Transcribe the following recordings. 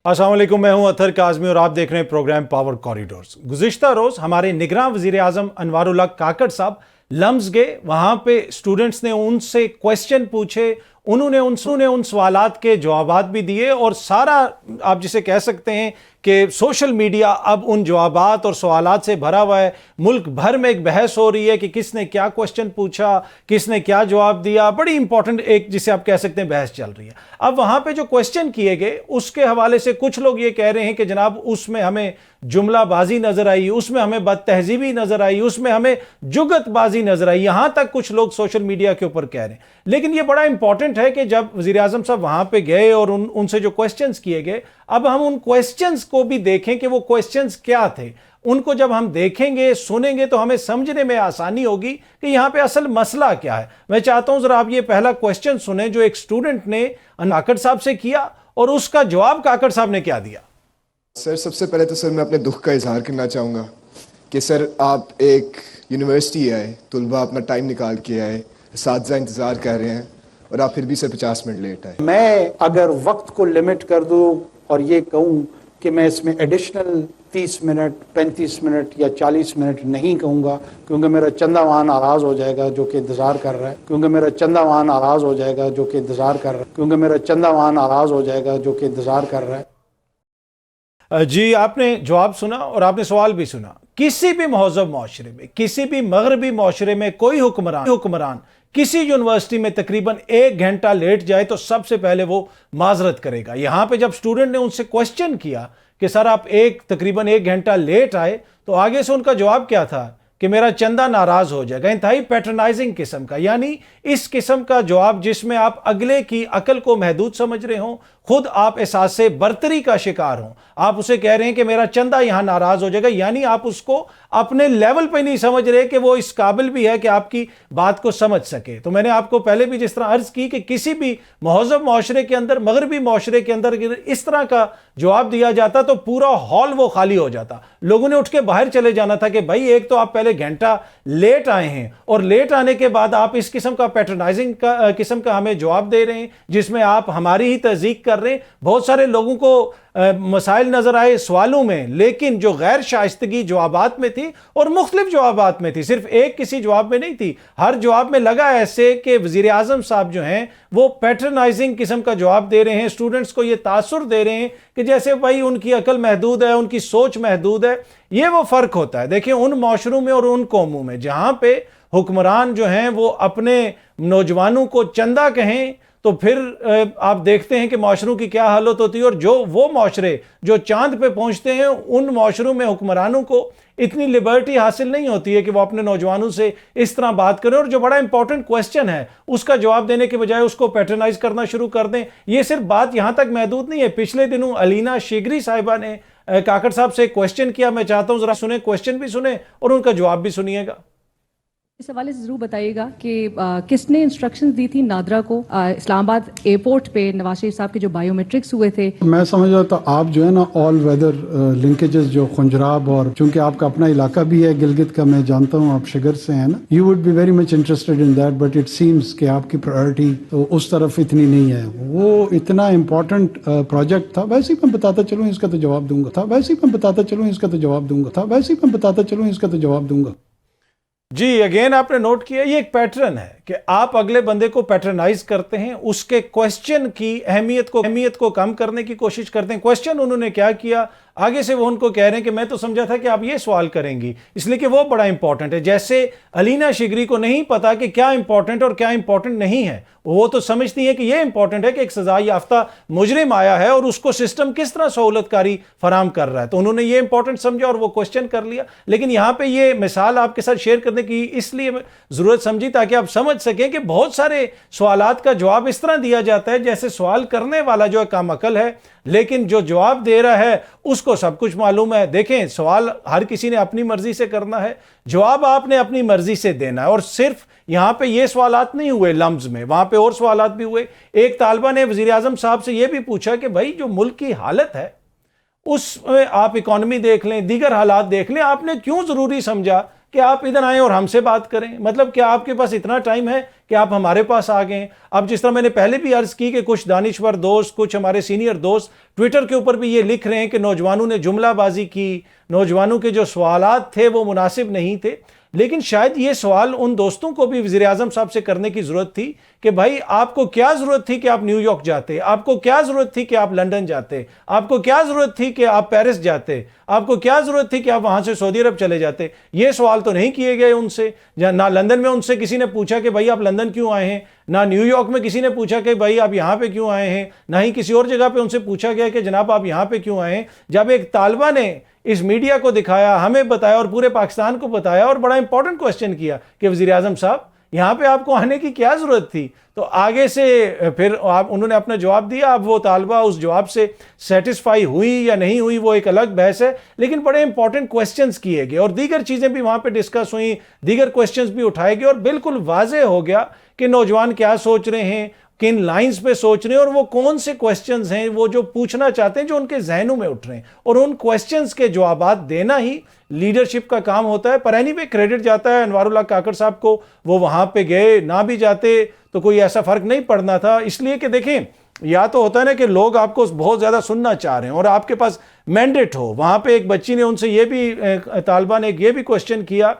अस्सलाम वालेकुम, मैं हूं अतहर काज़मी और आप देख रहे हैं प्रोग्राम पावर कॉरिडोर्स। गुज़िश्ता रोज़ हमारे निगरान वज़ीर आज़म अनवारुल्लाह काकड़ साहब लम्स गए, वहाँ पे स्टूडेंट्स ने उनसे क्वेश्चन पूछे, उन्होंने उन सवालात के जवाबात भी दिए और सारा आप जिसे कह सकते हैं कि सोशल मीडिया अब उन जवाबात और सवालात से भरा हुआ है। मुल्क भर में एक बहस हो रही है कि किसने क्या क्वेश्चन पूछा, किसने क्या जवाब दिया। बड़ी इंपॉर्टेंट एक जिसे आप कह सकते हैं बहस चल रही है। अब वहाँ पे जो क्वेश्चन किए गए उसके हवाले से कुछ लोग ये कह रहे हैं कि जनाब उसमें हमें जुमलाबाजी नजर आई, उसमें हमें बदतहजीबी नजर आई, उसमें हमें जुगतबाजी नजर आई। यहां तक कुछ लोग सोशल मीडिया के ऊपर कह रहे हैं। लेकिन यह बड़ा इंपॉर्टेंट है कि जब वजीर आजम साहब वहां पे गए और उनसे जो क्वेश्चंस किए गए, अब हम उन क्वेश्चंस को भी देखें कि वो क्वेश्चंस क्या थे। उनको जब हम देखेंगे, सुनेंगे तो हमें समझने में आसानी होगी कि यहां पे असल मसला क्या है। मैं चाहता हूं जरा आप ये पहला क्वेश्चन सुने जो एक स्टूडेंट ने काकड़ साहब से किया और उसका जवाब काकड़ साहब ने क्या दिया। सर, सबसे पहले तो सर मैं अपने दुख का इजहार करना चाहूँगा कि सर आप एक यूनिवर्सिटी आए, तलबा अपना टाइम निकाल के आए, असातिज़ा इंतज़ार कर रहे हैं और आप फिर भी सर 50 मिनट लेट आए। मैं अगर वक्त को लिमिट कर दूँ और ये कहूँ कि मैं इसमें एडिशनल 30 मिनट, 35 मिनट या 40 मिनट नहीं कहूँगा, क्योंकि मेरा चंदा वहाँ नाराज़ हो जाएगा जो कि इंतज़ार कर रहा है, क्योंकि मेरा चंदा वहाँ नाराज़ हो जाएगा जो कि इंतज़ार कर रहा है, क्योंकि मेरा चंदा वहाँ नाराज़ हो जाएगा जो कि इंतज़ार कर रहा है। जी, आपने जवाब सुना और आपने सवाल भी सुना। किसी भी महज़ब माशरे में, किसी भी मगरबी माशरे में कोई हुक्मरान किसी यूनिवर्सिटी में तकरीबन 1 घंटा लेट जाए तो सबसे पहले वो माजरत करेगा। यहां पे जब स्टूडेंट ने उनसे क्वेश्चन किया कि सर आप तकरीबन 1 घंटा लेट आए, तो आगे से उनका जवाब क्या था कि मेरा चंदा नाराज हो जाएगा। इंतहाई पैटर्नाइजिंग किस्म का, यानी इस किस्म का जवाब जिसमें आप अगले की अकल को महदूद समझ रहे हो, खुद आप एहसास बर्तरी का शिकार हो। आप उसे कह रहे हैं कि मेरा चंदा यहां नाराज हो जाएगा, यानी आप उसको अपने लेवल पे नहीं समझ रहे कि वो इस काबिल भी है कि आपकी बात को समझ सके। तो मैंने आपको पहले भी जिस तरह अर्ज की कि किसी भी महज़ब माशरे के अंदर, मगरबी माशरे के अंदर इस तरह का जवाब दिया जाता तो पूरा हॉल वो खाली हो जाता। लोगों ने उठ के बाहर चले जाना था कि भाई एक तो आप पहले घंटा लेट आए हैं और लेट आने के बाद आप इस किस्म का पैटर्नाइजिंग किस्म का हमें जवाब दे रहे हैं जिसमें आप हमारी ही तज़दीक कर रहे हैं। बहुत सारे लोगों को मसाइल नजर आए सवालों में, लेकिन जो गैर शाइस्तगी जवाबात में थी और मुख्तलिफ जवाबात में थी, सिर्फ एक किसी जवाब में नहीं थी। हर जवाब में लगा ऐसे कि वजीर आजम साहब जो हैं वो पैटर्नाइजिंग किस्म का जवाब दे रहे हैं, स्टूडेंट्स को ये तासुर दे रहे हैं कि जैसे भाई उनकी अकल महदूद है, उनकी सोच महदूद है। ये वो फर्क होता है। देखिए, उन माशरों में और उन कौमों में जहां पे हुक्मरान जो हैं वो अपने नौजवानों को चंदा कहें तो फिर आप देखते हैं कि माशरों की क्या हालत होती है। और जो वो माशरे जो चांद पे पहुंचते हैं, उन माशरों में हुक्मरानों को इतनी लिबर्टी हासिल नहीं होती है कि वो अपने नौजवानों से इस तरह बात करें और जो बड़ा इंपॉर्टेंट क्वेश्चन है उसका जवाब देने के बजाय उसको पैटर्नाइज करना शुरू कर दें। ये सिर्फ बात यहां तक महदूद नहीं है। पिछले दिनों अलीना शिगरी साहिबा ने काकड़ साहब से क्वेश्चन किया। मैं चाहता हूं जरा सुने, क्वेश्चन भी सुने और उनका जवाब भी सुनिएगा। इस हवाले से जरूर बताइएगा कि किसने इंस्ट्रक्शंस दी थी नादरा को इस्लामाबाद एयरपोर्ट पे नवाज शरीफ साहब के जो बायोमेट्रिक्स हुए थे। मैं समझ रहा था आप जो है ना ऑल वेदर लिंकेजेस जो खुंजराब, और चूंकि आपका अपना इलाका भी है गिलगित का, मैं जानता हूँ आप शिगर से हैं ना, you would be very much interested in that, but it seems कि आपकी प्रायोरिटी तो उस तरफ इतनी नहीं है। वो इतना इम्पोर्टेंट प्रोजेक्ट था। वैसे ही मैं बताता चलूँ इसका तो जवाब दूंगा था, वैसे ही मैं बताता चलूँ इसका तो जवाब दूंगा था, वैसे ही मैं बताता चलूँ इसका तो जवाब दूंगा। जी, अगेन आपने नोट किया, ये एक पैटर्न है कि आप अगले बंदे को पैटर्नाइज करते हैं, उसके क्वेश्चन की अहमियत को कम करने की कोशिश करते हैं। क्वेश्चन उन्होंने क्या किया, आगे से वो उनको कह रहे हैं कि मैं तो समझा था कि आप ये सवाल करेंगी, इसलिए कि वो बड़ा इंपॉर्टेंट है। जैसे अलीना शिगरी को नहीं पता कि क्या इंपॉर्टेंट और क्या इंपॉर्टेंट नहीं है, वो तो समझती है कि ये इंपॉर्टेंट है कि एक सजा याफ्ता मुजरिम आया है और उसको सिस्टम किस तरह सहूलतकारी फराम कर रहा है, तो उन्होंने ये इंपॉर्टेंट समझा और वो क्वेश्चन कर लिया। लेकिन यहाँ पे ये मिसाल आपके साथ शेयर करने की इसलिए जरूरत समझी ताकि आप समझ सकें कि बहुत सारे सवालात का जवाब इस तरह दिया जाता है जैसे सवाल करने वाला जो है काम अकल है, लेकिन जो जवाब दे रहा है उसको सब कुछ मालूम है। देखें, सवाल हर किसी ने अपनी मर्जी से करना है, जवाब आपने अपनी मर्जी से देना है। और सिर्फ यहां पे ये सवालात नहीं हुए लम्ज में, वहां पे और सवालात भी हुए। एक तालिबा ने वजीर आजम साहब से यह भी पूछा कि भाई जो मुल्क की हालत है उसमें आप इकॉनमी देख लें, दीगर हालात देख लें, आपने क्यों जरूरी समझा کہ آپ ادھر آئیں اور ہم سے بات کریں. مطلب کیا آپ کے پاس اتنا ٹائم ہے کہ آپ ہمارے پاس آ گئے؟ اب جس طرح میں نے پہلے بھی عرض کی کہ کچھ دانشور دوست، کچھ ہمارے سینئر دوست ٹویٹر کے اوپر بھی یہ لکھ رہے ہیں کہ نوجوانوں نے جملہ بازی کی، نوجوانوں کے جو سوالات تھے وہ مناسب نہیں تھے. لیکن شاید یہ سوال ان دوستوں کو بھی وزیر اعظم صاحب سے کرنے کی ضرورت تھی کہ بھائی آپ کو کیا ضرورت تھی کہ آپ نیو یارک جاتے، آپ کو کیا ضرورت تھی کہ آپ لندن جاتے، آپ کو کیا ضرورت تھی کہ آپ پیرس جاتے، آپ کو کیا ضرورت تھی کہ آپ وہاں سے سعودی عرب چلے جاتے. یہ سوال تو نہیں کیے گئے ان سے. نہ لندن میں ان سے کسی نے پوچھا کہ بھائی آپ لندن کیوں آئے ہیں، نہ نیو یارک میں کسی نے پوچھا کہ بھائی آپ یہاں پہ کیوں آئے ہیں، نہ ہی کسی اور جگہ پہ ان سے پوچھا گیا کہ جناب آپ یہاں پہ کیوں آئے ہیں. جب ایک طالبہ نے اس میڈیا کو دکھایا، ہمیں بتایا اور پورے پاکستان کو بتایا اور بڑا امپورٹنٹ کوسچن کیا کہ وزیر اعظم صاحب یہاں پہ آپ کو آنے کی کیا ضرورت تھی، تو آگے سے پھر انہوں نے اپنا جواب دیا. اب وہ طالبہ اس جواب سے سیٹسفائی ہوئی یا نہیں ہوئی وہ ایک الگ بحث ہے، لیکن بڑے امپورٹنٹ کوسچنز کیے گئے اور دیگر چیزیں بھی وہاں پہ ڈسکس ہوئیں، دیگر کوسچنز بھی اٹھائے گئے اور بالکل واضح ہو گیا کہ نوجوان کیا سوچ رہے ہیں، کن لائنز پہ سوچ رہے ہیں اور وہ کون سے کوسچنز ہیں وہ جو پوچھنا چاہتے ہیں جو ان کے ذہنوں میں اٹھ رہے ہیں، اور ان کوسچنز کے جوابات دینا ہی لیڈرشپ کا کام ہوتا ہے. پر اینی وے کریڈٹ جاتا ہے انوار اللہ کاکڑ صاحب کو. وہ وہاں پہ گئے، نہ بھی جاتے تو کوئی ایسا فرق نہیں پڑنا تھا. اس لیے کہ دیکھیں یا تو ہوتا ہے نا کہ لوگ آپ کو بہت زیادہ سننا چاہ رہے ہیں اور آپ کے پاس مینڈیٹ ہو. وہاں پہ ایک بچی نے ان سے یہ بھی، طالبہ نے یہ بھی کوسچن کیا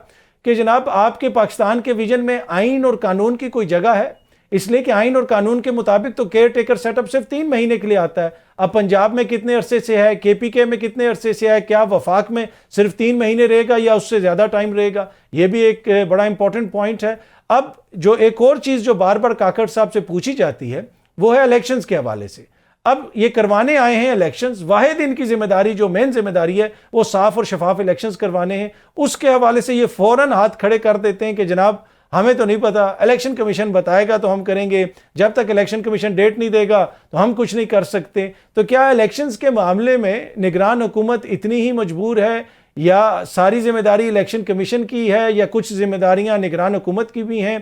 کہ جناب آپ کے پاکستان کے ویژن میں آئین اور قانون کی کوئی جگہ ہے؟ اس لیے کہ آئین اور قانون کے مطابق تو کیئر ٹیکر سیٹ اپ صرف 3 مہینے کے لیے آتا ہے. اب پنجاب میں کتنے عرصے سے ہے، کے پی کے میں کتنے عرصے سے ہے، کیا وفاق میں صرف 3 مہینے رہے گا یا اس سے زیادہ ٹائم رہے گا؟ یہ بھی ایک بڑا امپورٹنٹ پوائنٹ ہے. اب جو ایک اور چیز جو بار بار کاکڑ صاحب سے پوچھی جاتی ہے وہ ہے الیکشنز کے حوالے سے. اب یہ کروانے آئے ہیں الیکشنز، واحد ان کی ذمہ داری جو مین ذمہ داری ہے وہ صاف اور شفاف الیکشنز کروانے ہیں. اس کے حوالے سے یہ فوراً ہاتھ کھڑے کر دیتے ہیں کہ جناب ہمیں تو نہیں پتا، الیکشن کمیشن بتائے گا تو ہم کریں گے، جب تک الیکشن کمیشن ڈیٹ نہیں دے گا تو ہم کچھ نہیں کر سکتے. تو کیا الیکشنز کے معاملے میں نگران حکومت اتنی ہی مجبور ہے یا ساری ذمہ داری الیکشن کمیشن کی ہے یا کچھ ذمہ داریاں نگران حکومت کی بھی ہیں؟